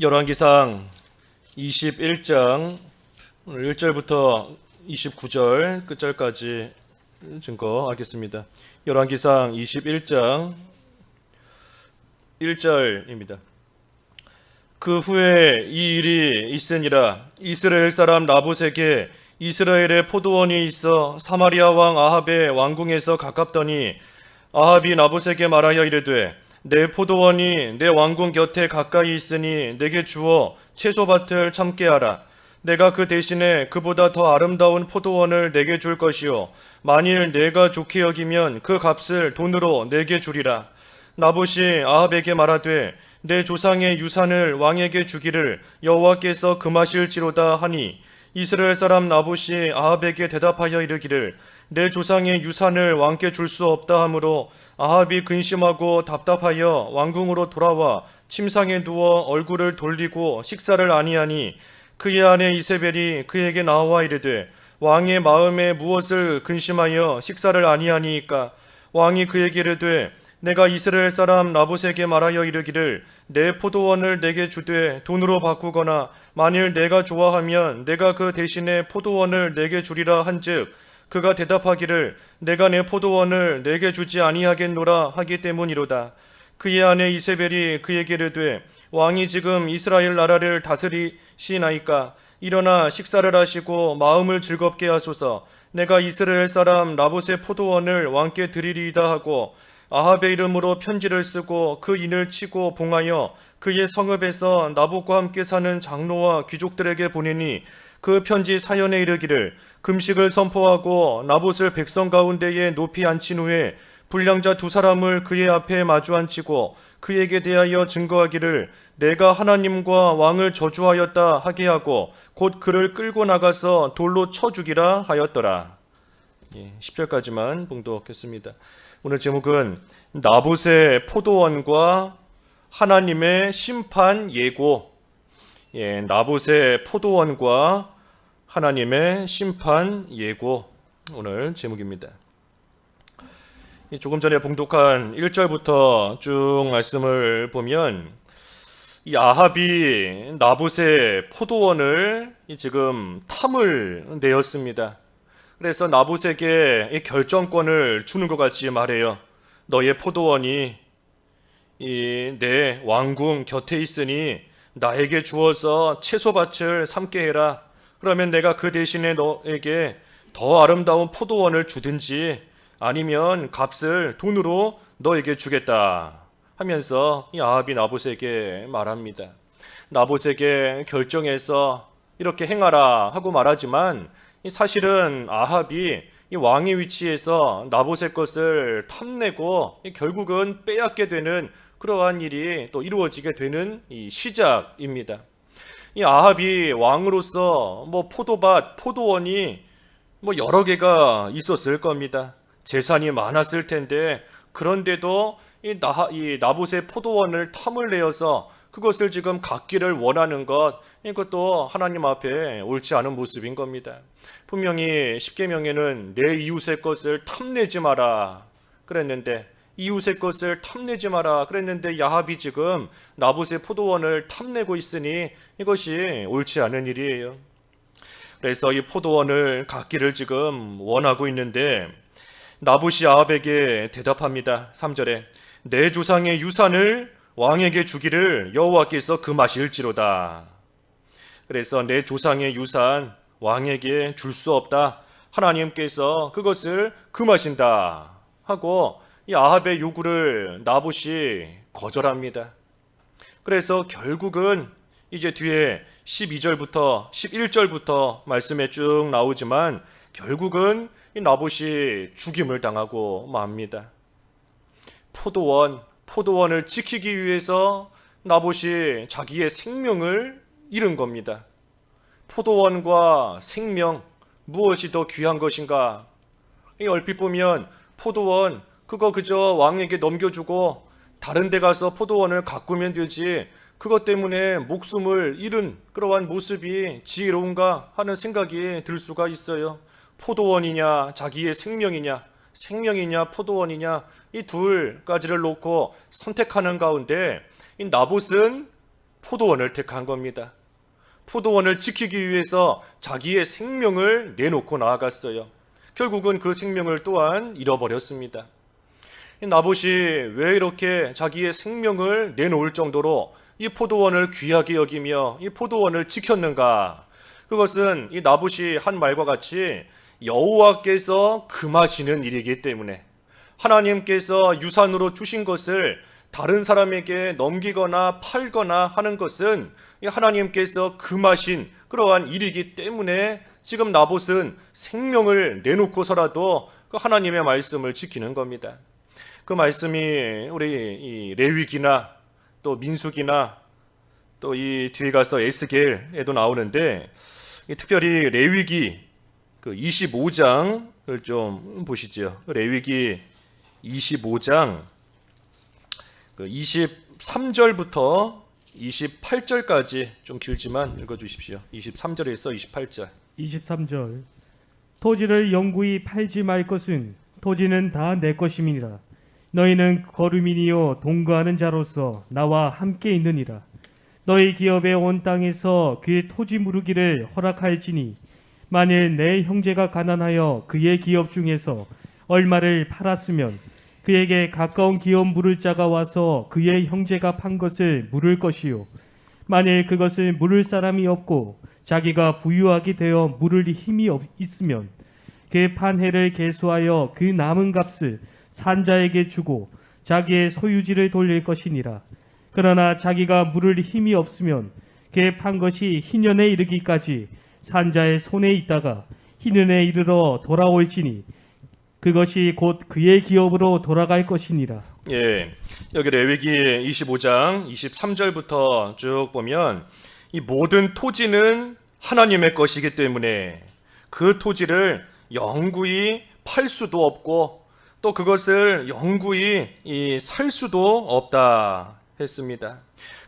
열왕기상 21장 오늘 1절부터 29절 끝절까지 증거하겠습니다. 열왕기상 21장 1절입니다. 그 후에 이 일이 있으니라. 이스라엘 사람 나봇에게 이스라엘의 포도원이 있어 사마리아 왕 아합의 왕궁에서 가깝더니 아합이 나봇에게 말하여 이르되 내 포도원이 내 왕궁 곁에 가까이 있으니 내게 주어 채소밭을 참게 하라. 내가 그 대신에 그보다 더 아름다운 포도원을 내게 줄 것이요 만일 내가 좋게 여기면 그 값을 돈으로 내게 주리라. 나봇이 아합에게 말하되 내 조상의 유산을 왕에게 주기를 여호와께서 금하실지로다 하니 이스라엘 사람 나봇이 아합에게 대답하여 이르기를 내 조상의 유산을 왕께 줄 수 없다 하므로 아합이 근심하고 답답하여 왕궁으로 돌아와 침상에 누워 얼굴을 돌리고 식사를 아니하니 그의 아내 이세벨이 그에게 나와 이르되 왕의 마음에 무엇을 근심하여 식사를 아니하니이까. 왕이 그에게 이르되 내가 이스라엘 사람 나봇에게 말하여 이르기를 내 포도원을 내게 주되 돈으로 바꾸거나 만일 내가 좋아하면 내가 그 대신에 포도원을 내게 주리라 한즉 그가 대답하기를 내가 내 포도원을 내게 주지 아니하겠노라 하기 때문이로다. 그의 아내 이세벨이 그에게 이르되 왕이 지금 이스라엘 나라를 다스리시나이까. 일어나 식사를 하시고 마음을 즐겁게 하소서. 내가 이스라엘 사람 나봇의 포도원을 왕께 드리리이다 하고 아합의 이름으로 편지를 쓰고 그 인을 치고 봉하여 그의 성읍에서 나봇과 함께 사는 장로와 귀족들에게 보내니 그 편지 사연에 이르기를 금식을 선포하고 나봇을 백성 가운데에 높이 앉힌 후에 불량자 두 사람을 그의 앞에 마주 앉히고 그에게 대하여 증거하기를 내가 하나님과 왕을 저주하였다 하게 하고 곧 그를 끌고 나가서 돌로 쳐 죽이라 하였더라. 10절까지만 봉독했습니다. 오늘 제목은 나봇의 포도원과 하나님의 심판 예고. 나봇의 포도원과 하나님의 심판 예고, 오늘 제목입니다. 조금 전에 봉독한 1절부터 쭉 말씀을 보면 이 아합이 나봇의 포도원을 지금 탐을 내었습니다. 그래서 나봇에게 이 결정권을 주는 것 같이 말해요. 너의 포도원이 내 왕궁 곁에 있으니 나에게 주어서 채소밭을 삼게 해라. 그러면 내가 그 대신에 너에게 더 아름다운 포도원을 주든지 아니면 값을 돈으로 너에게 주겠다 하면서 이 아합이 나봇에게 말합니다. 나봇에게 결정해서 이렇게 행하라 하고 말하지만 사실은 아합이 이 왕의 위치에서 나봇의 것을 탐내고 결국은 빼앗게 되는 그러한 일이 또 이루어지게 되는 이 시작입니다. 이 아합이 왕으로서 포도밭, 포도원이 여러 개가 있었을 겁니다. 재산이 많았을 텐데 그런데도 이 나봇의 포도원을 탐을 내어서 그것을 지금 갖기를 원하는 것, 이것도 하나님 앞에 옳지 않은 모습인 겁니다. 분명히 십계명에는 내 이웃의 것을 탐내지 마라 그랬는데 이웃의 것을 탐내지 마라 그랬는데 야합이 지금 나봇의 포도원을 탐내고 있으니 이것이 옳지 않은 일이에요. 그래서 이 포도원을 갖기를 지금 원하고 있는데 나봇이 아합에게 대답합니다. 3절에 내 조상의 유산을 왕에게 주기를 여호와께서 금하실지로다. 그래서 내 조상의 유산 왕에게 줄 수 없다. 하나님께서 그것을 금하신다 하고 이 아합의 요구를 나봇이 거절합니다. 그래서 결국은 이제 뒤에 12절부터 11절부터 말씀에 쭉 나오지만 결국은 이 나봇이 죽임을 당하고 맙니다. 포도원을 지키기 위해서 나봇이 자기의 생명을 잃은 겁니다. 포도원과 생명, 무엇이 더 귀한 것인가? 얼핏 보면 포도원 그거 그저 왕에게 넘겨주고 다른 데 가서 포도원을 가꾸면 되지 그것 때문에 목숨을 잃은 그러한 모습이 지혜로운가 하는 생각이 들 수가 있어요. 포도원이냐 자기의 생명이냐 포도원이냐 이 두 가지를 놓고 선택하는 가운데 이 나봇은 포도원을 택한 겁니다. 포도원을 지키기 위해서 자기의 생명을 내놓고 나아갔어요. 결국은 그 생명을 또한 잃어버렸습니다. 나봇이 왜 이렇게 자기의 생명을 내놓을 정도로 이 포도원을 귀하게 여기며 이 포도원을 지켰는가? 그것은 이 나봇이 한 말과 같이 여호와께서 금하시는 일이기 때문에, 하나님께서 유산으로 주신 것을 다른 사람에게 넘기거나 팔거나 하는 것은 하나님께서 금하신 그러한 일이기 때문에 지금 나봇은 생명을 내놓고서라도 그 하나님의 말씀을 지키는 겁니다. 그 말씀이 우리 이 레위기나 또 민수기나 또 이 뒤에 가서 에스겔에도 나오는데, 특별히 레위기 그 25장을 좀 보시죠. 레위기 25장 그 23절부터 28절까지 좀 길지만 읽어주십시오. 23절에서 28절. 23절. 토지를 영구히 팔지 말 것은 토지는 다 내 것임이니라. 너희는 거류민이요 동거하는 자로서 나와 함께 있느니라. 너희 기업의 온 땅에서 그의 토지 무르기를 허락할지니 만일 내 형제가 가난하여 그의 기업 중에서 얼마를 팔았으면 그에게 가까운 기업 물을 자가 와서 그의 형제가 판 것을 물을 것이요, 만일 그것을 물을 사람이 없고 자기가 부유하게 되어 물을 힘이 있으면 그 판 해를 계수하여 그 남은 값을 산자에게 주고 자기의 소유지를 돌릴 것이니라. 그러나 자기가 물을 힘이 없으면 그 판 것이 희년에 이르기까지 산자의 손에 있다가 희년에 이르러 돌아올지니 그것이 곧 그의 기업으로 돌아갈 것이니라. 예, 여기 레위기 25장 23절부터 쭉 보면 이 모든 토지는 하나님의 것이기 때문에 그 토지를 영구히 팔 수도 없고 또 그것을 영구히 살 수도 없다 했습니다.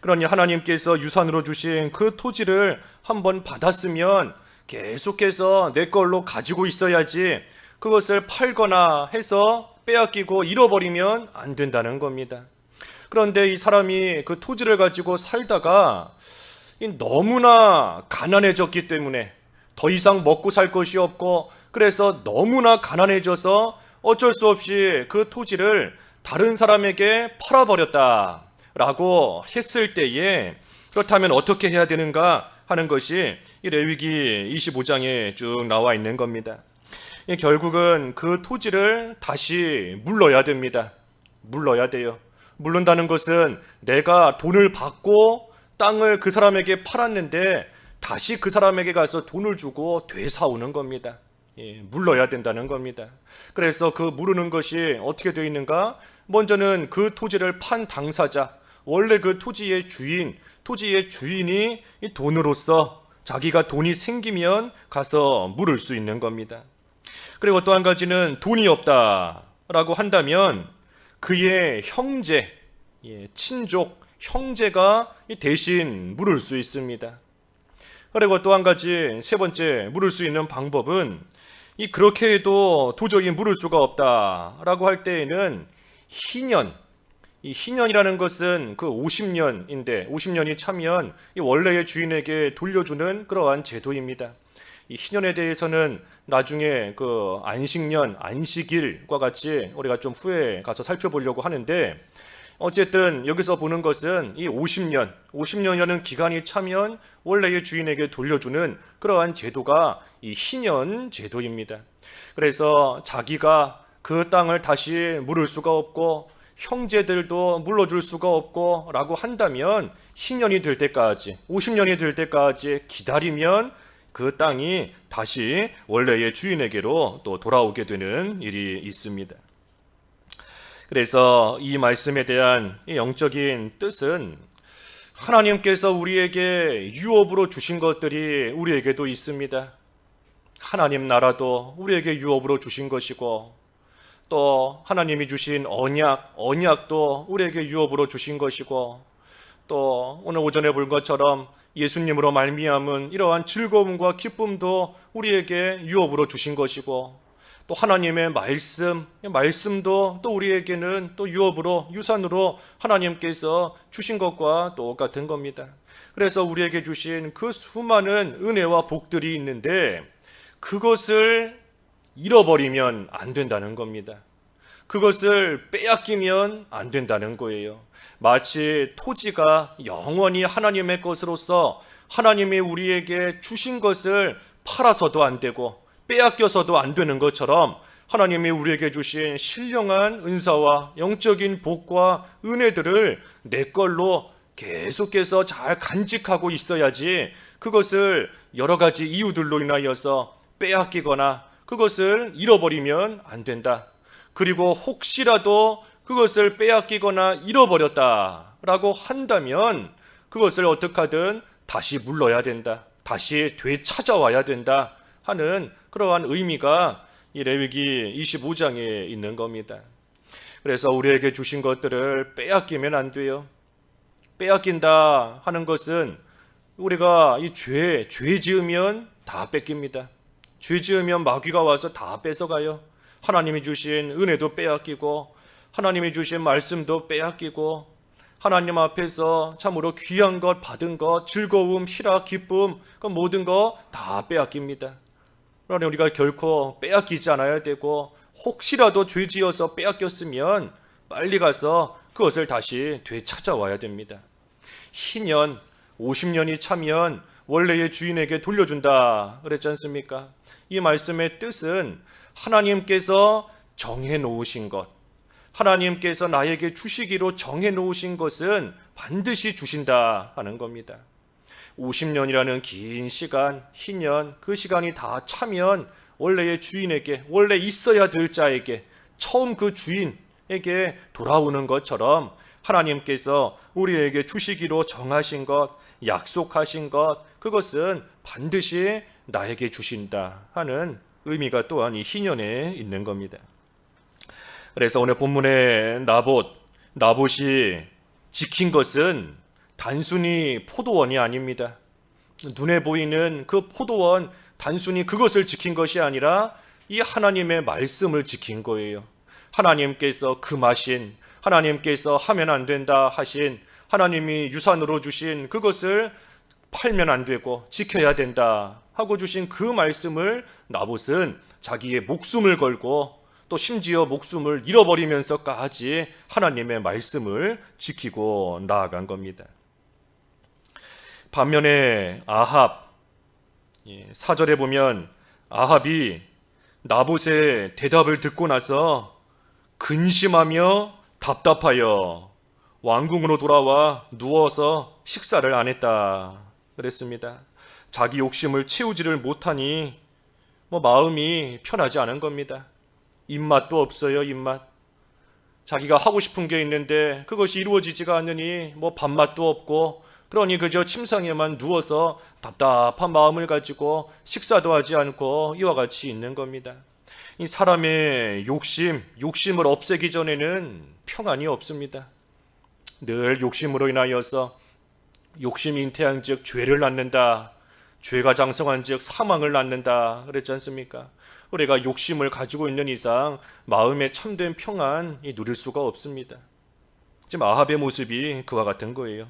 그러니 하나님께서 유산으로 주신 그 토지를 한번 받았으면 계속해서 내 걸로 가지고 있어야지, 그것을 팔거나 해서 빼앗기고 잃어버리면 안 된다는 겁니다. 그런데 이 사람이 그 토지를 가지고 살다가 너무나 가난해졌기 때문에 더 이상 먹고 살 것이 없고, 그래서 너무나 가난해져서 어쩔 수 없이 그 토지를 다른 사람에게 팔아버렸다라고 했을 때에, 그렇다면 어떻게 해야 되는가 하는 것이 이 레위기 25장에 쭉 나와 있는 겁니다. 결국은 그 토지를 다시 물러야 됩니다. 물러야 돼요. 물른다는 것은 내가 돈을 받고 땅을 그 사람에게 팔았는데 다시 그 사람에게 가서 돈을 주고 되사오는 겁니다. 물러야 된다는 겁니다. 그래서 그 물르는 것이 어떻게 되어 있는가? 먼저는 그 토지를 판 당사자, 원래 그 토지의 주인, 토지의 주인이 이 돈으로서 자기가 돈이 생기면 가서 물을 수 있는 겁니다. 그리고 또 한 가지는 돈이 없다라고 한다면 그의 형제, 친족, 형제가 대신 물을 수 있습니다. 그리고 또 한 가지, 세 번째 물을 수 있는 방법은 그렇게 해도 도저히 물을 수가 없다라고 할 때에는 희년, 이 희년이라는 것은 그 50년인데 50년이 차면 이 원래의 주인에게 돌려주는 그러한 제도입니다. 이 희년에 대해서는 나중에 그 안식년, 안식일과 같이 우리가 좀 후에 가서 살펴보려고 하는데, 어쨌든 여기서 보는 것은 이 50년이라는 기간이 차면 원래의 주인에게 돌려주는 그러한 제도가 이 희년 제도입니다. 그래서 자기가 그 땅을 다시 물을 수가 없고 형제들도 물러줄 수가 없고 라고 한다면 희년이 될 때까지, 50년이 될 때까지 기다리면 그 땅이 다시 원래의 주인에게로 또 돌아오게 되는 일이 있습니다. 그래서 이 말씀에 대한 영적인 뜻은 하나님께서 우리에게 유업으로 주신 것들이 우리에게도 있습니다. 하나님 나라도 우리에게 유업으로 주신 것이고, 또 하나님이 주신 언약도 우리에게 유업으로 주신 것이고, 또 오늘 오전에 본 것처럼 예수님으로 말미암은 이러한 즐거움과 기쁨도 우리에게 유업으로 주신 것이고, 또 하나님의 말씀도 또 우리에게는 또 유업으로, 유산으로 하나님께서 주신 것과 똑같은 겁니다. 그래서 우리에게 주신 그 수많은 은혜와 복들이 있는데 그것을 잃어버리면 안 된다는 겁니다. 그것을 빼앗기면 안 된다는 거예요. 마치 토지가 영원히 하나님의 것으로서 하나님이 우리에게 주신 것을 팔아서도 안 되고 빼앗겨서도 안 되는 것처럼 하나님이 우리에게 주신 신령한 은사와 영적인 복과 은혜들을 내 걸로 계속해서 잘 간직하고 있어야지 그것을 여러 가지 이유들로 인하여서 빼앗기거나 그것을 잃어버리면 안 된다. 그리고 혹시라도 그것을 빼앗기거나 잃어버렸다라고 한다면 그것을 어떻게 하든 다시 물러야 된다. 다시 되찾아와야 된다 하는 그러한 의미가 이 레위기 25장에 있는 겁니다. 그래서 우리에게 주신 것들을 빼앗기면 안 돼요. 빼앗긴다 하는 것은 우리가 이 죄 지으면 다 뺏깁니다. 죄 지으면 마귀가 와서 다 뺏어가요. 하나님이 주신 은혜도 빼앗기고 하나님이 주신 말씀도 빼앗기고 하나님 앞에서 참으로 귀한 것 받은 것, 즐거움, 희락, 기쁨 그 모든 거 다 빼앗깁니다. 그러니 우리가 결코 빼앗기지 않아야 되고 혹시라도 죄 지어서 빼앗겼으면 빨리 가서 그것을 다시 되찾아와야 됩니다. 희년 50년이 차면 원래의 주인에게 돌려준다 그랬지 않습니까? 이 말씀의 뜻은 하나님께서 정해 놓으신 것, 하나님께서 나에게 주시기로 정해 놓으신 것은 반드시 주신다 하는 겁니다. 50년이라는 긴 시간, 희년, 그 시간이 다 차면 원래의 주인에게, 원래 있어야 될 자에게, 처음 그 주인에게 돌아오는 것처럼 하나님께서 우리에게 주시기로 정하신 것, 약속하신 것, 그것은 반드시 나에게 주신다 하는 의미가 또한 이 희년에 있는 겁니다. 그래서 오늘 본문의 나봇이 지킨 것은 단순히 포도원이 아닙니다. 눈에 보이는 그 포도원 단순히 그것을 지킨 것이 아니라 이 하나님의 말씀을 지킨 거예요. 하나님께서 금하신, 하나님께서 하면 안 된다 하신, 하나님이 유산으로 주신 그것을 팔면 안 되고 지켜야 된다 하고 주신 그 말씀을 나봇은 자기의 목숨을 걸고 또 심지어 목숨을 잃어버리면서까지 하나님의 말씀을 지키고 나아간 겁니다. 반면에 아합, 4절에 보면 아합이 나봇의 대답을 듣고 나서 근심하며 답답하여 왕궁으로 돌아와 누워서 식사를 안 했다 그랬습니다. 자기 욕심을 채우지를 못하니 마음이 편하지 않은 겁니다. 입맛도 없어요. 입맛. 자기가 하고 싶은 게 있는데 그것이 이루어지지가 않으니 밥맛도 없고 그러니 그저 침상에만 누워서 답답한 마음을 가지고 식사도 하지 않고 이와 같이 있는 겁니다. 이 사람의 욕심을 없애기 전에는 평안이 없습니다. 늘 욕심으로 인하여서 욕심이 잉태한즉 죄를 낳는다. 죄가 장성한즉 사망을 낳는다 그랬지 않습니까? 우리가 욕심을 가지고 있는 이상 마음에 참된 평안 누릴 수가 없습니다. 지금 아합의 모습이 그와 같은 거예요.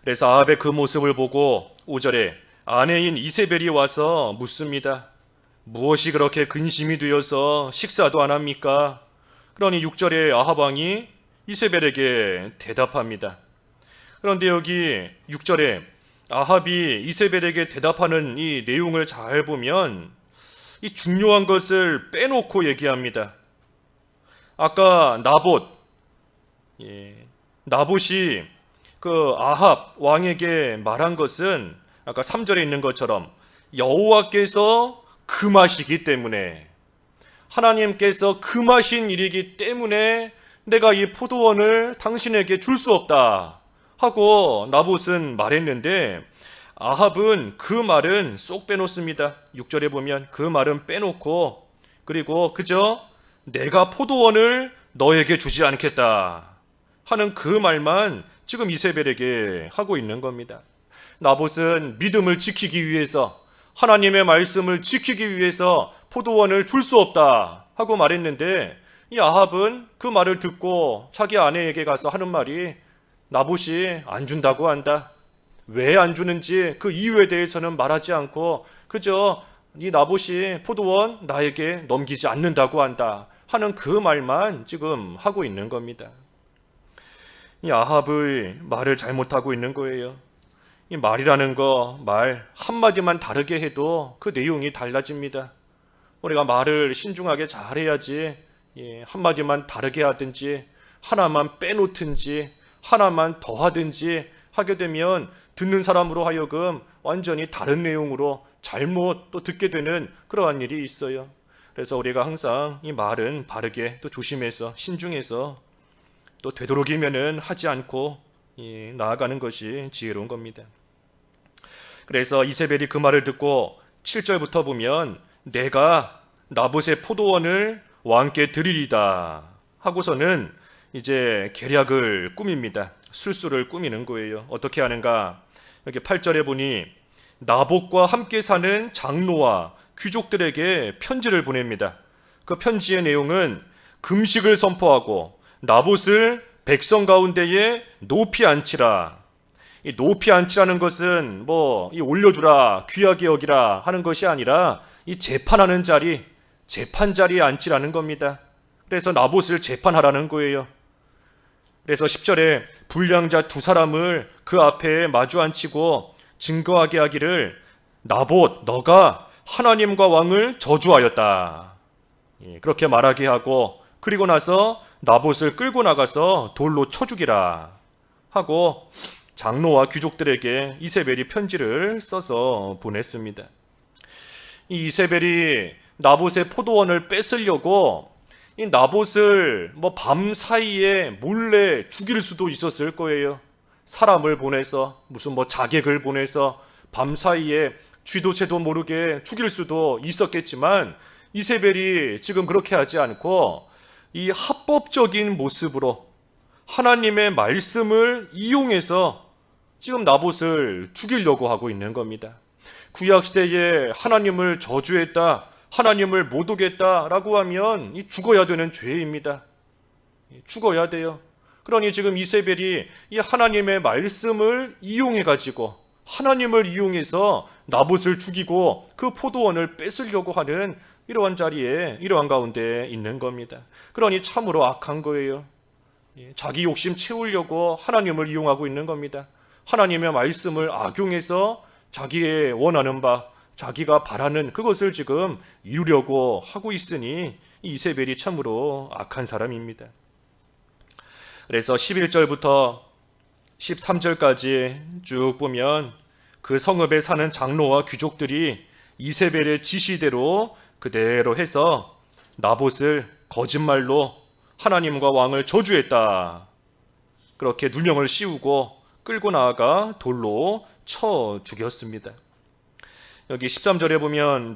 그래서 아합의 그 모습을 보고 5절에 아내인 이세벨이 와서 묻습니다. 무엇이 그렇게 근심이 되어서 식사도 안 합니까? 그러니 6절에 아합 왕이 이세벨에게 대답합니다. 그런데 여기 6절에 아합이 이세벨에게 대답하는 이 내용을 잘 보면 이 중요한 것을 빼놓고 얘기합니다. 아까 나봇이 그 아합 왕에게 말한 것은 아까 3절에 있는 것처럼 여호와께서 금하시기 때문에, 하나님께서 금하신 일이기 때문에 내가 이 포도원을 당신에게 줄 수 없다 하고 나봇은 말했는데, 아합은 그 말은 쏙 빼놓습니다. 6절에 보면 그 말은 빼놓고 그리고 그저 내가 포도원을 너에게 주지 않겠다 하는 그 말만 지금 이세벨에게 하고 있는 겁니다. 나봇은 믿음을 지키기 위해서, 하나님의 말씀을 지키기 위해서 포도원을 줄 수 없다 하고 말했는데 이 아합은 그 말을 듣고 자기 아내에게 가서 하는 말이 나봇이 안 준다고 한다. 왜 안 주는지 그 이유에 대해서는 말하지 않고 그저 이 나봇이 포도원 나에게 넘기지 않는다고 한다 하는 그 말만 지금 하고 있는 겁니다. 이 아합의 말을 잘못하고 있는 거예요. 이 말이라는 거 말 한마디만 다르게 해도 그 내용이 달라집니다. 우리가 말을 신중하게 잘해야지 한마디만 다르게 하든지 하나만 빼놓든지 하나만 더하든지 하게 되면 듣는 사람으로 하여금 완전히 다른 내용으로 잘못 또 듣게 되는 그러한 일이 있어요. 그래서 우리가 항상 이 말은 바르게 또 조심해서 신중해서 또 되도록이면은 하지 않고 나아가는 것이 지혜로운 겁니다. 그래서 이세벨이 그 말을 듣고 7절부터 보면 내가 나봇의 포도원을 왕께 드리리다 하고서는 이제 계략을 꾸밉니다. 술수를 꾸미는 거예요. 어떻게 하는가? 여기 8절에 보니 나봇과 함께 사는 장로와 귀족들에게 편지를 보냅니다. 그 편지의 내용은 금식을 선포하고 나봇을 백성 가운데에 높이 앉히라. 이 높이 앉히라는 것은 이 올려주라, 귀하게 여기라 하는 것이 아니라 이 재판하는 자리, 재판 자리에 앉히라는 겁니다. 그래서 나봇을 재판하라는 거예요. 그래서 10절에 불량자 두 사람을 그 앞에 마주 앉히고 증거하게 하기를 나봇 너가 하나님과 왕을 저주하였다. 그렇게 말하게 하고 그리고 나서 나봇을 끌고 나가서 돌로 쳐 죽이라 하고 장로와 귀족들에게 이세벨이 편지를 써서 보냈습니다. 이 이세벨이 나봇의 포도원을 뺏으려고 이 나봇을 밤 사이에 몰래 죽일 수도 있었을 거예요. 사람을 보내서 무슨 자객을 보내서 밤 사이에 쥐도 새도 모르게 죽일 수도 있었겠지만 이세벨이 지금 그렇게 하지 않고 이 합법적인 모습으로 하나님의 말씀을 이용해서 지금 나봇을 죽이려고 하고 있는 겁니다. 구약시대에 하나님을 저주했다, 하나님을 못 오겠다라고 하면 죽어야 되는 죄입니다. 죽어야 돼요. 그러니 지금 이세벨이 이 하나님의 말씀을 이용해가지고 하나님을 이용해서 나봇을 죽이고 그 포도원을 뺏으려고 하는 이러한 자리에 이러한 가운데 있는 겁니다. 그러니 참으로 악한 거예요. 자기 욕심 채우려고 하나님을 이용하고 있는 겁니다. 하나님의 말씀을 악용해서 자기의 원하는 바, 자기가 바라는 그것을 지금 이루려고 하고 있으니 이세벨이 참으로 악한 사람입니다. 그래서 11절부터 13절까지 쭉 보면 그 성읍에 사는 장로와 귀족들이 이세벨의 지시대로 그대로 해서 나봇을 거짓말로 하나님과 왕을 저주했다. 그렇게 누명을 씌우고 끌고 나아가 돌로 쳐 죽였습니다. 여기 13절에 보면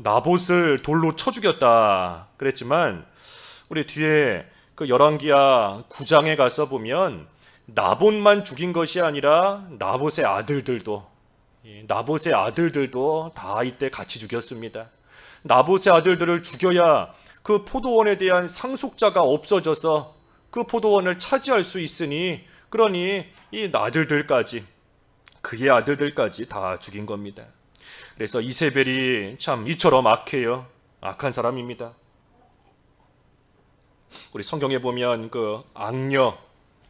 나봇을 돌로 쳐 죽였다 그랬지만 우리 뒤에 그 열왕기하 9장에 가서 보면 나봇만 죽인 것이 아니라 나봇의 아들들도 다 이때 같이 죽였습니다. 나봇의 아들들을 죽여야 그 포도원에 대한 상속자가 없어져서 그 포도원을 차지할 수 있으니 그러니 이 아들들까지 그의 아들들까지 다 죽인 겁니다. 그래서 이세벨이 참 이처럼 악해요. 악한 사람입니다. 우리 성경에 보면 그 악녀,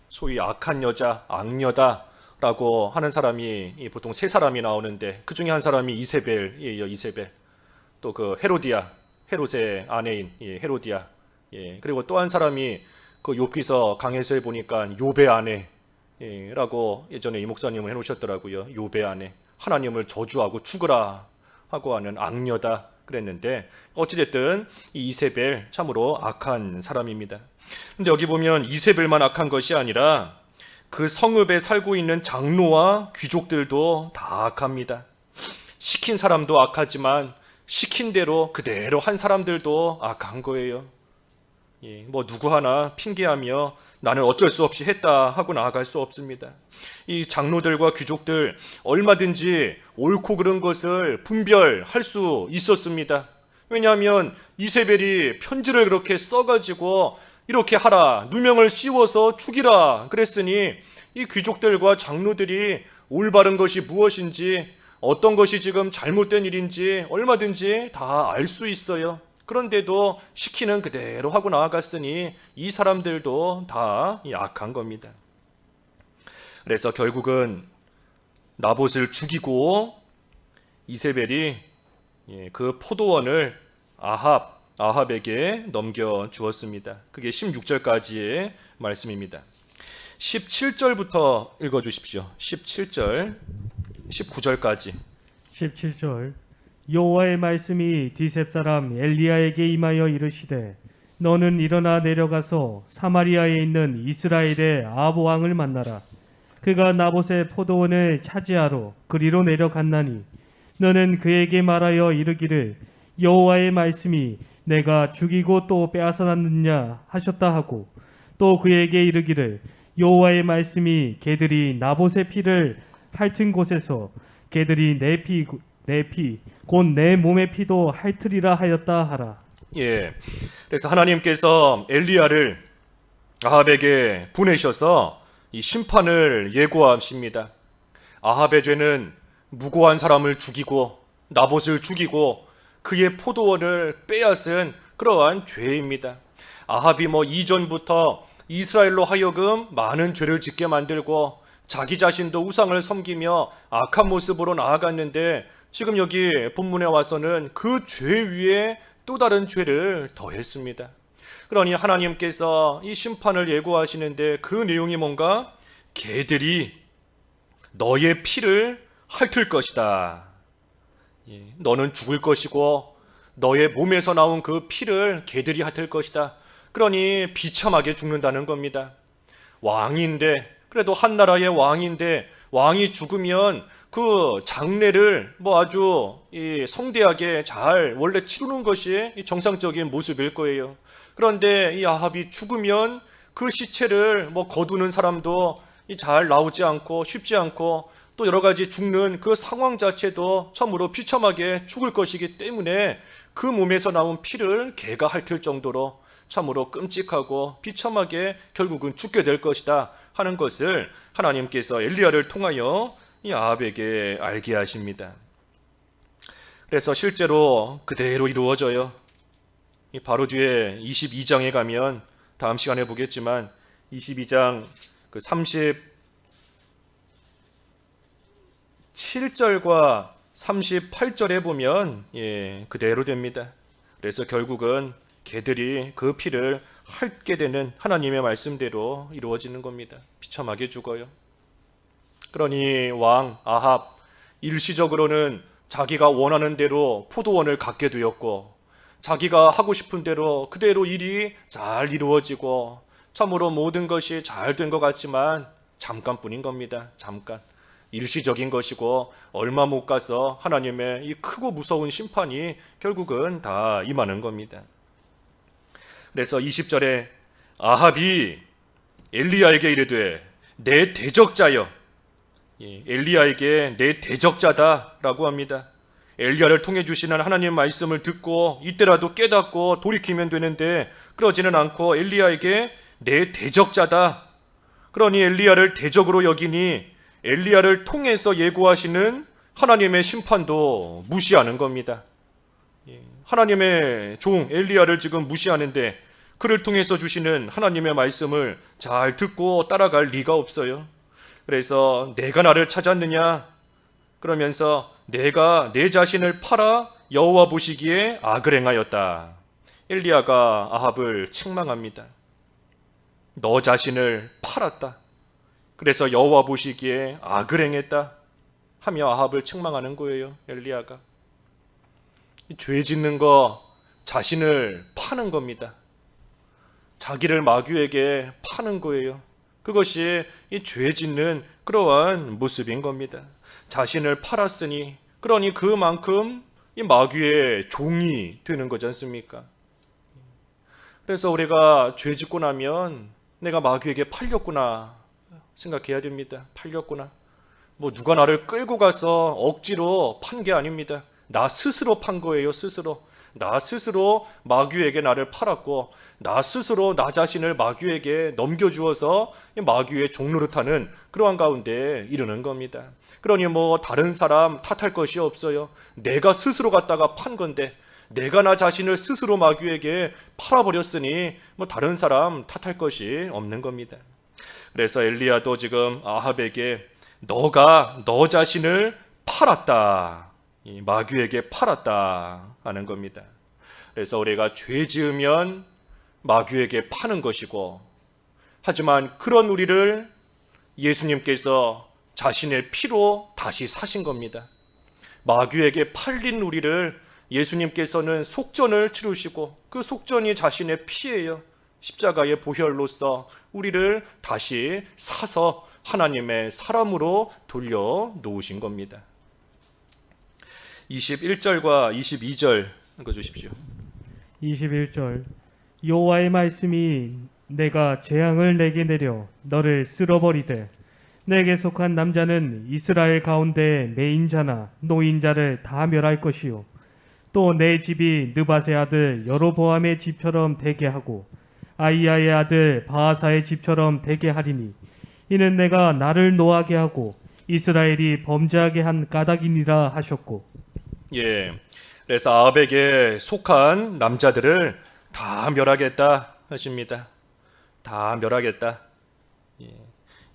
소위 악한 여자, 악녀다라고 하는 사람이 보통 세 사람이 나오는데 그 중에 한 사람이 이세벨이에요. 이세벨. 또 그 헤롯의 아내인 헤로디아. 그리고 또 한 사람이 그 욥기서 강해서에 보니까 욥의 아내라고 예전에 이 목사님을 해놓으셨더라고요. 욥의 아내. 하나님을 저주하고 죽으라 하고 하는 악녀다 그랬는데 어찌됐든 이 이세벨 참으로 악한 사람입니다. 근데 여기 보면 이세벨만 악한 것이 아니라 그 성읍에 살고 있는 장로와 귀족들도 다 악합니다. 시킨 사람도 악하지만 시킨 대로 그대로 한 사람들도 악한 거예요. 누구 하나 핑계하며 나는 어쩔 수 없이 했다 하고 나아갈 수 없습니다. 이 장로들과 귀족들 얼마든지 옳고 그른 것을 분별할 수 있었습니다. 왜냐하면 이세벨이 편지를 그렇게 써가지고 이렇게 하라, 누명을 씌워서 죽이라 그랬으니 이 귀족들과 장로들이 올바른 것이 무엇인지, 어떤 것이 지금 잘못된 일인지 얼마든지 다 알 수 있어요. 그런데도 시키는 그대로 하고 나아갔으니 이 사람들도 다 악한 겁니다. 그래서 결국은 나봇을 죽이고 이세벨이 그 포도원을 아합에게 넘겨 주었습니다. 그게 16절까지의 말씀입니다. 17절부터 읽어 주십시오. 17절, 19절까지. 17절 여호와의 말씀이 디셉 사람 엘리야에게 임하여 이르시되 너는 일어나 내려가서 사마리아에 있는 이스라엘의 아합 왕을 만나라. 그가 나봇의 포도원을 차지하러 그리로 내려갔나니 너는 그에게 말하여 이르기를 여호와의 말씀이 내가 죽이고 또 빼앗아놨느냐 하셨다 하고 또 그에게 이르기를 여호와의 말씀이 개들이 나봇의 피를 핥은 곳에서 개들이 내 피 곧 내 몸의 피도 핥으리라 하였다 하라. 그래서 하나님께서 엘리야를 아합에게 보내셔서 이 심판을 예고하십니다. 아합의 죄는 무고한 사람을 죽이고 나봇을 죽이고 그의 포도원을 빼앗은 그러한 죄입니다. 아합이 이전부터 이스라엘로 하여금 많은 죄를 짓게 만들고 자기 자신도 우상을 섬기며 악한 모습으로 나아갔는데 지금 여기 본문에 와서는 그 죄 위에 또 다른 죄를 더했습니다. 그러니 하나님께서 이 심판을 예고하시는데 그 내용이 뭔가? 개들이 너의 피를 핥을 것이다. 너는 죽을 것이고 너의 몸에서 나온 그 피를 개들이 핥을 것이다. 그러니 비참하게 죽는다는 겁니다. 왕인데, 그래도 한 나라의 왕인데 왕이 죽으면 그 장례를 아주 성대하게 잘 원래 치르는 것이 정상적인 모습일 거예요. 그런데 이 아합이 죽으면 그 시체를 거두는 사람도 잘 나오지 않고 쉽지 않고 또 여러 가지 죽는 그 상황 자체도 참으로 비참하게 죽을 것이기 때문에 그 몸에서 나온 피를 개가 핥을 정도로 참으로 끔찍하고 비참하게 결국은 죽게 될 것이다 하는 것을 하나님께서 엘리야를 통하여 이 아합에게 알게 하십니다. 그래서 실제로 그대로 이루어져요. 바로 뒤에 22장에 가면 다음 시간에 보겠지만 22장 그 37절과 38절에 보면 그대로 됩니다. 그래서 결국은 개들이 그 피를 핥게 되는 하나님의 말씀대로 이루어지는 겁니다. 비참하게 죽어요. 그러니 왕 아합 일시적으로는 자기가 원하는 대로 포도원을 갖게 되었고 자기가 하고 싶은 대로 그대로 일이 잘 이루어지고 참으로 모든 것이 잘 된 것 같지만 잠깐뿐인 겁니다. 잠깐. 일시적인 것이고 얼마 못 가서 하나님의 이 크고 무서운 심판이 결국은 다 임하는 겁니다. 그래서 20절에 아합이 엘리야에게 이르되 내 대적자여, 엘리야에게 내 대적자다라고 합니다. 엘리야를 통해 주시는 하나님 말씀을 듣고 이때라도 깨닫고 돌이키면 되는데 그러지는 않고 엘리야에게 내 대적자다. 그러니 엘리야를 대적으로 여기니 엘리야를 통해서 예고하시는 하나님의 심판도 무시하는 겁니다. 하나님의 종 엘리야를 지금 무시하는데 그를 통해서 주시는 하나님의 말씀을 잘 듣고 따라갈 리가 없어요. 그래서 내가 나를 찾았느냐? 그러면서 내가 내 자신을 팔아 여호와 보시기에 악을 행하였다. 엘리야가 아합을 책망합니다. 너 자신을 팔았다. 그래서 여호와 보시기에 악을 행했다 하며 아합을 책망하는 거예요. 엘리야가 죄 짓는 거 자신을 파는 겁니다. 자기를 마귀에게 파는 거예요. 그것이 이 죄 짓는 그러한 모습인 겁니다. 자신을 팔았으니 그러니 그만큼 이 마귀의 종이 되는 거지 않습니까? 그래서 우리가 죄 짓고 나면 내가 마귀에게 팔렸구나 생각해야 됩니다. 팔렸구나. 누가 나를 끌고 가서 억지로 판 게 아닙니다. 나 스스로 판 거예요. 스스로. 나 스스로 마귀에게 나를 팔았고 나 스스로 나 자신을 마귀에게 넘겨주어서 마귀의 종노릇하는 그러한 가운데 이르는 겁니다. 그러니 다른 사람 탓할 것이 없어요. 내가 스스로 갖다가 판 건데, 내가 나 자신을 스스로 마귀에게 팔아버렸으니 다른 사람 탓할 것이 없는 겁니다. 그래서 엘리야도 지금 아합에게 너가 너 자신을 팔았다, 이 마귀에게 팔았다 하는 겁니다. 그래서 우리가 죄 지으면 마귀에게 파는 것이고, 하지만 그런 우리를 예수님께서 자신의 피로 다시 사신 겁니다. 마귀에게 팔린 우리를 예수님께서는 속전을 치르시고, 그 속전이 자신의 피예요. 십자가의 보혈로서 우리를 다시 사서 하나님의 사람으로 돌려 놓으신 겁니다. 21절과 22절 읽어주십시오. 21절 여호와의 말씀이 내가 재앙을 내게 내려 너를 쓸어버리되 내게 속한 남자는 이스라엘 가운데 매인자나 노인자를 다 멸할 것이요 또 내 집이 느밧의 아들 여로보암의 집처럼 되게 하고 아이야의 아들 바하사의 집처럼 되게 하리니 이는 내가 나를 노하게 하고 이스라엘이 범죄하게 한 까닭이니라 하셨고. 예, 그래서 아합에게 속한 남자들을 다 멸하겠다 하십니다. 다 멸하겠다. 예,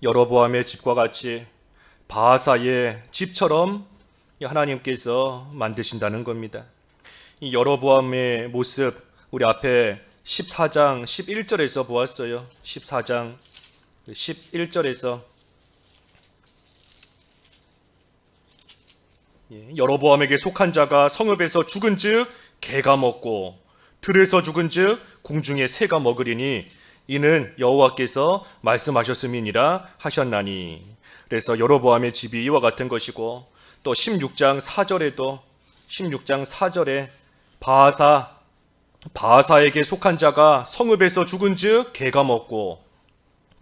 여로보암의 집과 같이 바하사의 집처럼 하나님께서 만드신다는 겁니다. 이 여로보암의 모습 우리 앞에 14장 11절에서 보았어요. 14장 11절에서 여로보암에게 속한 자가 성읍에서 죽은즉 개가 먹고 들에서 죽은즉 공중의 새가 먹으리니 이는 여호와께서 말씀하셨음이니라 하셨나니. 그래서 여로보암의 집이 이와 같은 것이고, 또 16장 4절에도 16장 4절에 바하사에게 속한 자가 성읍에서 죽은즉 개가 먹고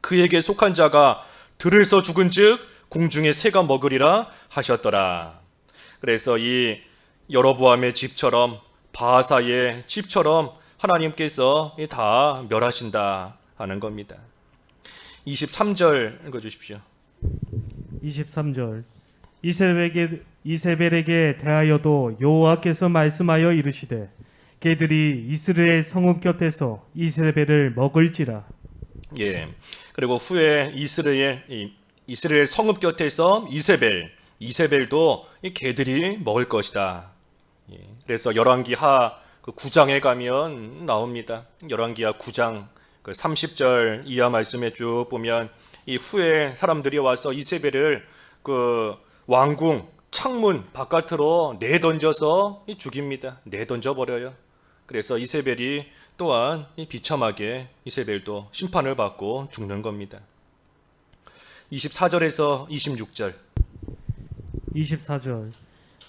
그에게 속한 자가 들에서 죽은즉 공중의 새가 먹으리라 하셨더라. 그래서 이 여로보암의 집처럼 바하사의 집처럼 하나님께서 다 멸하신다 하는 겁니다. 23절 읽어주십시오. 23절 이세벨에게 대하여도 여호와께서 말씀하여 이르시되 그들이 이스라엘 성읍 곁에서 이세벨을 먹을지라. 예. 그리고 후에 이스라엘 성읍 곁에서 이세벨도 이 개들이 먹을 것이다. 예. 그래서 열왕기하 9장에 가면 나옵니다. 열왕기하 9장 30절 이하 말씀에 쭉 보면 이 후에 사람들이 와서 이세벨을 왕궁 창문 바깥으로 내던져서 죽입니다. 내던져 버려요. 그래서 이세벨이 또한 비참하게 이세벨도 심판을 받고 죽는 겁니다. 24절에서 26절. 24절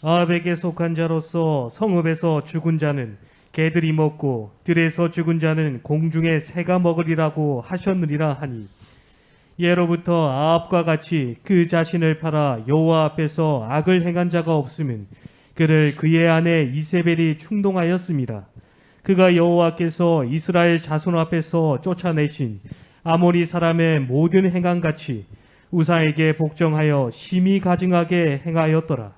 아합에게 속한 자로서 성읍에서 죽은 자는 개들이 먹고 들에서 죽은 자는 공중의 새가 먹으리라고 하셨느니라 하니 예로부터 아합과 같이 그 자신을 팔아 여호와 앞에서 악을 행한 자가 없으면 그를 그의 아내 이세벨이 충동하였습니다. 그가 여호와께서 이스라엘 자손 앞에서 쫓아내신 아모리 사람의 모든 행함같이 우사에게 복종하여 심히 가증하게 행하였더라.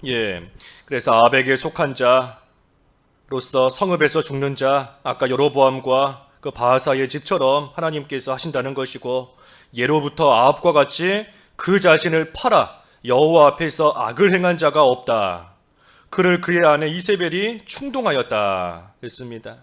예, 그래서 아합에게 속한 자로서 성읍에서 죽는 자, 아까 여로보암과 그 바하사의 집처럼 하나님께서 하신다는 것이고, 예로부터 아합과 같이 그 자신을 팔아 여호와 앞에서 악을 행한 자가 없다. 그를 그의 아내 이세벨이 충동하였다 했습니다.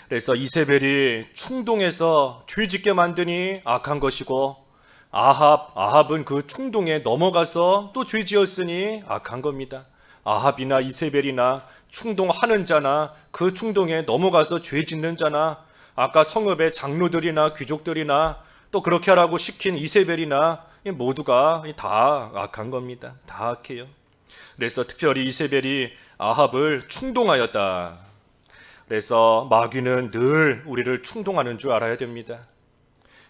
그래서 이세벨이 충동해서 죄짓게 만드니 악한 것이고, 아합은 그 충동에 넘어가서 또 죄지었으니 악한 겁니다. 아합이나 이세벨이나 충동하는 자나 그 충동에 넘어가서 죄짓는 자나 아까 성읍의 장로들이나 귀족들이나 또 그렇게 하라고 시킨 이세벨이나 모두가 다 악한 겁니다. 다 악해요. 그래서 특별히 이세벨이 아합을 충동하였다. 그래서 마귀는 늘 우리를 충동하는 줄 알아야 됩니다.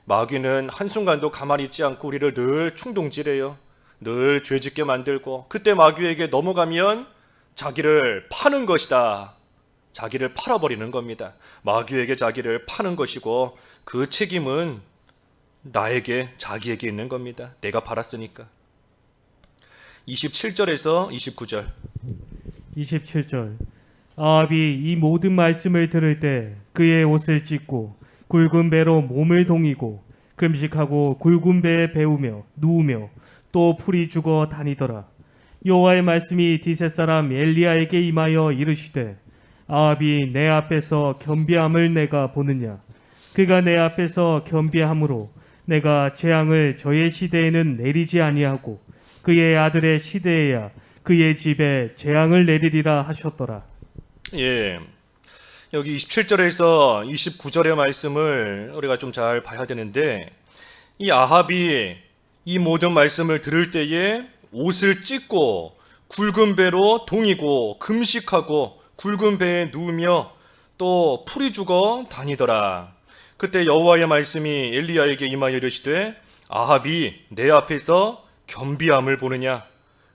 마귀는 한순간도 가만히 있지 않고 우리를 늘 충동질해요. 늘 죄짓게 만들고, 그때 마귀에게 넘어가면 자기를 파는 것이다. 자기를 팔아버리는 겁니다. 마귀에게 자기를 파는 것이고 그 책임은 나에게, 자기에게 있는 겁니다. 내가 팔았으니까. 27절에서 29절. 27절. 아합이 이 모든 말씀을 들을 때 그의 옷을 찢고 굵은 배로 몸을 동이고 금식하고 굵은 배에 배우며 누우며 또 풀이 죽어 다니더라. 여호와의 말씀이 디셋 사람 엘리야에게 임하여 이르시되 아합이 내 앞에서 겸비함을 내가 보느냐. 그가 내 앞에서 겸비함으로 내가 재앙을 저의 시대에는 내리지 아니하고 그의 아들의 시대에야 그의 집에 재앙을 내리리라 하셨더라. 예, 여기 27절에서 29절의 말씀을 우리가 좀 잘 봐야 되는데, 이 아합이 이 모든 말씀을 들을 때에 옷을 찢고 굵은 배로 동이고 금식하고 굵은 배에 누우며 또 풀이 죽어 다니더라. 그때 여호와의 말씀이 엘리야에게 임하여 이르시되 아합이 내 앞에서 겸비함을 보느냐.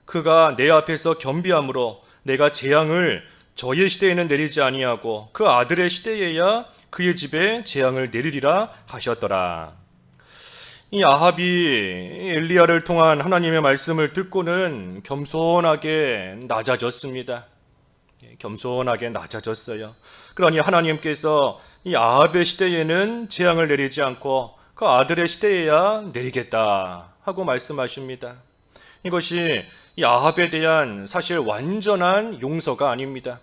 그가 내 앞에서 겸비함으로 내가 재앙을 저의 시대에는 내리지 아니하고 그 아들의 시대에야 그의 집에 재앙을 내리리라 하셨더라. 이 아합이 엘리야를 통한 하나님의 말씀을 듣고는 겸손하게 낮아졌습니다. 겸손하게 낮아졌어요. 그러니 하나님께서 이 아합의 시대에는 재앙을 내리지 않고 그 아들의 시대에야 내리겠다 하고 말씀하십니다. 이것이 이 아합에 대한 사실 완전한 용서가 아닙니다.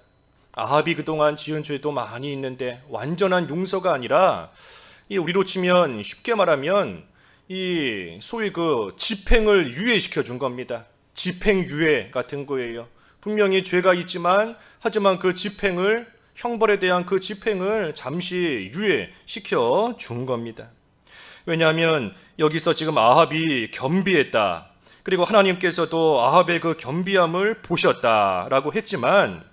아합이 그동안 지은 죄도 많이 있는데 완전한 용서가 아니라, 이 우리로 치면 쉽게 말하면 이 소위 그 집행을 유예시켜 준 겁니다. 집행유예 같은 거예요. 분명히 죄가 있지만 하지만 그 집행을, 형벌에 대한 그 집행을 잠시 유예시켜 준 겁니다. 왜냐하면 여기서 지금 아합이 겸비했다, 그리고 하나님께서도 아합의 그 겸비함을 보셨다라고 했지만,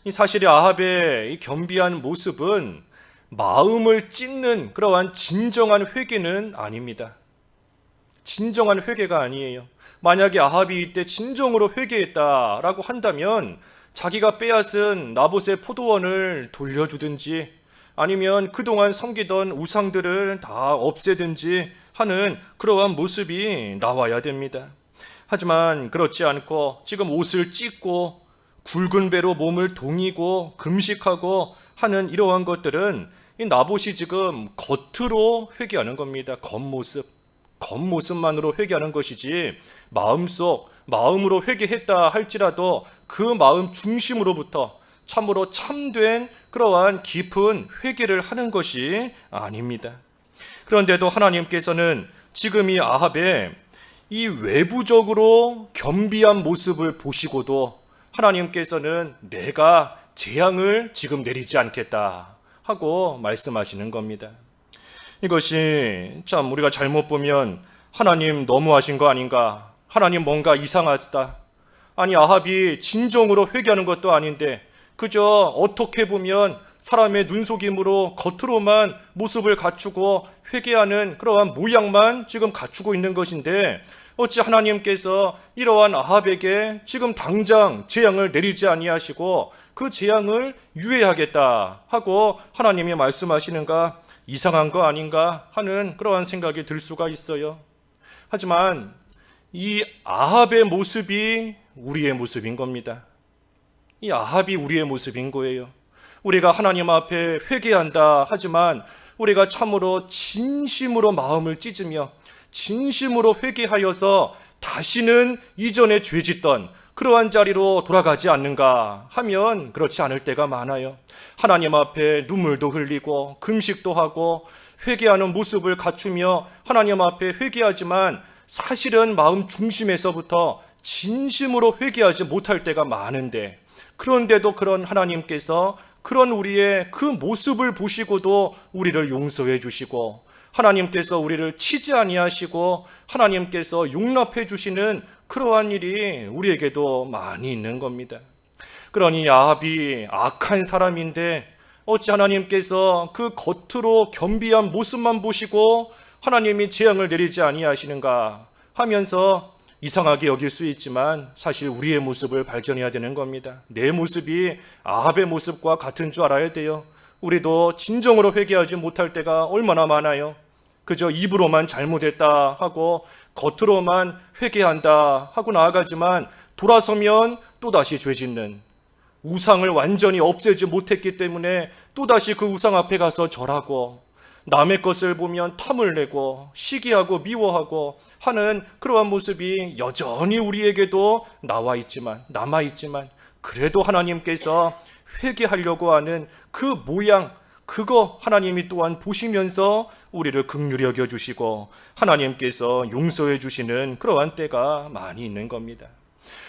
이 사실이 아합의 이 겸비한 모습은 마음을 찢는 그러한 진정한 회개는 아닙니다. 진정한 회개가 아니에요. 만약에 아합이 이때 진정으로 회개했다라고 한다면 자기가 빼앗은 나봇의 포도원을 돌려주든지 아니면 그동안 섬기던 우상들을 다 없애든지 하는 그러한 모습이 나와야 됩니다. 하지만 그렇지 않고 지금 옷을 찢고 굵은 배로 몸을 동이고 금식하고 하는 이러한 것들은 이 나봇이 지금 겉으로 회개하는 겁니다. 겉모습만으로 회개하는 것이지 마음으로 회개했다 할지라도 그 마음 중심으로부터 참으로 참된 그러한 깊은 회개를 하는 것이 아닙니다. 그런데도 하나님께서는 지금 이 아합의 이 외부적으로 겸비한 모습을 보시고도 하나님께서는 내가 재앙을 지금 내리지 않겠다 하고 말씀하시는 겁니다. 이것이 참 우리가 잘못 보면 하나님 너무하신 거 아닌가, 하나님 뭔가 이상하다, 아니 아합이 진정으로 회개하는 것도 아닌데 그저 어떻게 보면 사람의 눈속임으로 겉으로만 모습을 갖추고 회개하는 그러한 모양만 지금 갖추고 있는 것인데 어찌 하나님께서 이러한 아합에게 지금 당장 재앙을 내리지 아니하시고 그 재앙을 유예하겠다 하고 하나님이 말씀하시는가, 이상한 거 아닌가 하는 그러한 생각이 들 수가 있어요. 하지만 이 아합의 모습이 우리의 모습인 겁니다. 이 아합이 우리의 모습인 거예요. 우리가 하나님 앞에 회개한다 하지만 우리가 참으로 진심으로 마음을 찢으며 진심으로 회개하여서 다시는 이전에 죄짓던 그러한 자리로 돌아가지 않는가 하면 그렇지 않을 때가 많아요. 하나님 앞에 눈물도 흘리고 금식도 하고 회개하는 모습을 갖추며 하나님 앞에 회개하지만 사실은 마음 중심에서부터 진심으로 회개하지 못할 때가 많은데, 그런데도 그런 하나님께서 그런 우리의 그 모습을 보시고도 우리를 용서해 주시고 하나님께서 우리를 치지 아니하시고 하나님께서 용납해 주시는 그러한 일이 우리에게도 많이 있는 겁니다. 그러니 아합이 악한 사람인데 어찌 하나님께서 그 겉으로 겸비한 모습만 보시고 하나님이 재앙을 내리지 아니하시는가 하면서 이상하게 여길 수 있지만 사실 우리의 모습을 발견해야 되는 겁니다. 내 모습이 아합의 모습과 같은 줄 알아야 돼요. 우리도 진정으로 회개하지 못할 때가 얼마나 많아요. 그저 입으로만 잘못했다 하고 겉으로만 회개한다 하고 나아가지만 돌아서면 또다시 죄 짓는, 우상을 완전히 없애지 못했기 때문에 또다시 그 우상 앞에 가서 절하고 남의 것을 보면 탐을 내고 시기하고 미워하고 하는 그러한 모습이 여전히 우리에게도 남아있지만 그래도 하나님께서 회개하려고 하는 그 모양, 그거 하나님이 또한 보시면서 우리를 긍휼히 여겨주시고 하나님께서 용서해 주시는 그러한 때가 많이 있는 겁니다.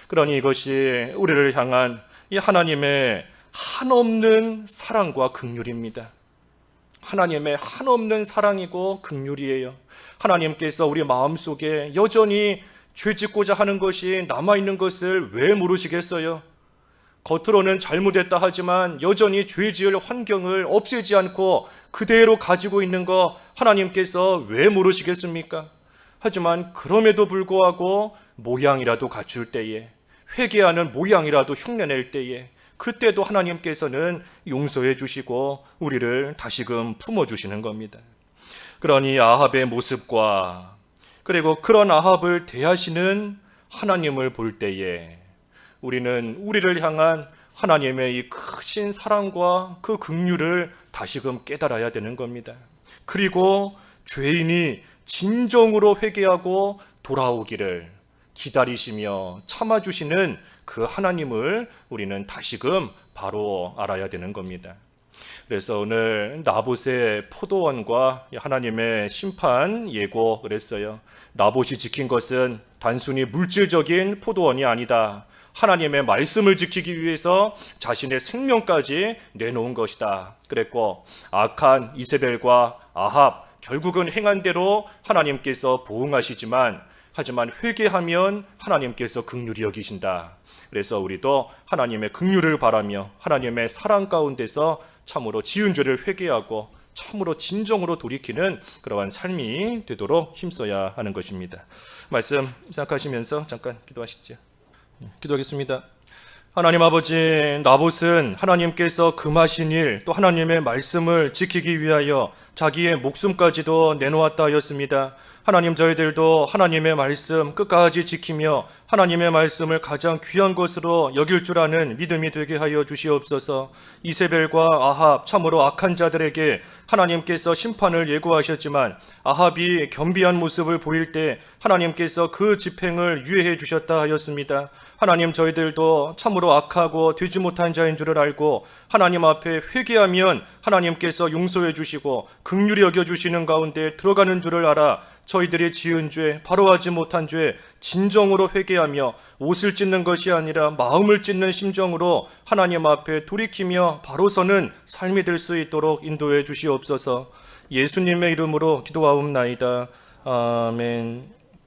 그러니 이것이 우리를 향한 이 하나님의 한없는 사랑과 긍휼입니다. 하나님의 한없는 사랑이고 긍휼이에요. 하나님께서 우리 마음속에 여전히 죄짓고자 하는 것이 남아있는 것을 왜 모르시겠어요? 겉으로는 잘못했다 하지만 여전히 죄지을 환경을 없애지 않고 그대로 가지고 있는 거 하나님께서 왜 모르시겠습니까? 하지만 그럼에도 불구하고 모양이라도 갖출 때에, 회개하는 모양이라도 흉내낼 때에 그때도 하나님께서는 용서해 주시고 우리를 다시금 품어주시는 겁니다. 그러니 아합의 모습과 그리고 그런 아합을 대하시는 하나님을 볼 때에 우리는 우리를 향한 하나님의 이 크신 사랑과 그 긍휼을 다시금 깨달아야 되는 겁니다. 그리고 죄인이 진정으로 회개하고 돌아오기를 기다리시며 참아주시는 그 하나님을 우리는 다시금 바로 알아야 되는 겁니다. 그래서 오늘 나봇의 포도원과 하나님의 심판 예고 그랬어요. 나봇이 지킨 것은 단순히 물질적인 포도원이 아니다. 하나님의 말씀을 지키기 위해서 자신의 생명까지 내놓은 것이다 그랬고, 악한 이세벨과 아합 결국은 행한 대로 하나님께서 하지만 회개하면 하나님께서 긍휼히 여기신다. 그래서 우리도 하나님의 긍휼을 바라며 하나님의 사랑 가운데서 참으로 지은 죄를 회개하고 참으로 진정으로 돌이키는 그러한 삶이 되도록 힘써야 하는 것입니다. 말씀 생각하시면서 잠깐 기도하시죠. 기도하겠습니다. 하나님 아버지, 나봇은 하나님께서 금하신 일, 또 하나님의 말씀을 지키기 위하여 자기의 목숨까지도 내놓았다 하였습니다. 하나님, 저희들도 하나님의 말씀 끝까지 지키며 하나님의 말씀을 가장 귀한 것으로 여길 줄 아는 믿음이 되게 하여 주시옵소서. 이세벨과 아합, 참으로 악한 자들에게 하나님께서 심판을 예고하셨지만 아합이 겸비한 모습을 보일 때 하나님께서 그 집행을 유예해 주셨다 하였습니다. 하나님, 저희들도 참으로 악하고 되지 못한 자인 줄을 알고 하나님 앞에 회개하면 하나님께서 용서해 주시고 긍휼히 여겨 주시는 가운데 들어가는 줄을 알아 저희들이 지은 죄, 바로 하지 못한 죄 진정으로 회개하며 옷을 찢는 것이 아니라 마음을 찢는 심정으로 하나님 앞에 돌이키며 바로 서는 삶이 될 수 있도록 인도해 주시옵소서. 예수님의 이름으로 기도하옵나이다. 아멘.